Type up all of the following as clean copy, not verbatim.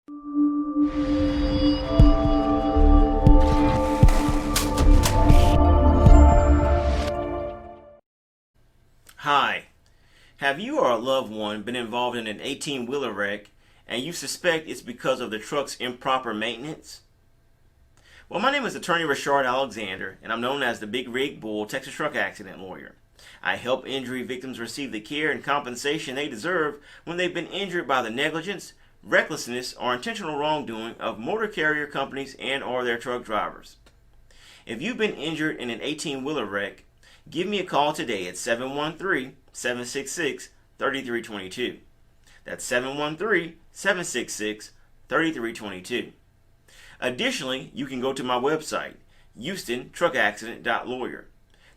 Hi. Have you or a loved one been involved in an 18-wheeler wreck and you suspect it's because of the truck's improper maintenance? Well, my name is attorney Reshard Alexander, and I'm known as the Big Rig Bull Texas truck accident lawyer. I help injury victims receive the care and compensation they deserve when they've been injured by the negligence, recklessness, or intentional wrongdoing of motor carrier companies and or their truck drivers. If you've been injured in an 18-wheeler wreck, give me a call today at 713-766-3322. That's 713-766-3322. Additionally, you can go to my website, HoustonTruckAccident.lawyer.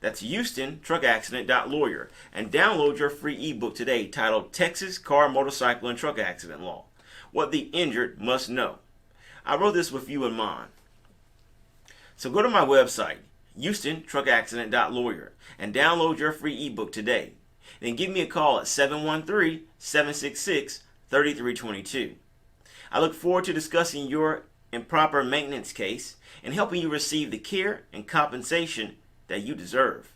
That's HoustonTruckAccident.lawyer, and download your free ebook today titled Texas Car, Motorcycle, and Truck Accident Law: What the Injured Must Know. I wrote this with you in mind. So go to my website, HoustonTruckAccident.lawyer, and download your free ebook today. Then give me a call at 713-766-3322. I look forward to discussing your improper maintenance case and helping you receive the care and compensation that you deserve.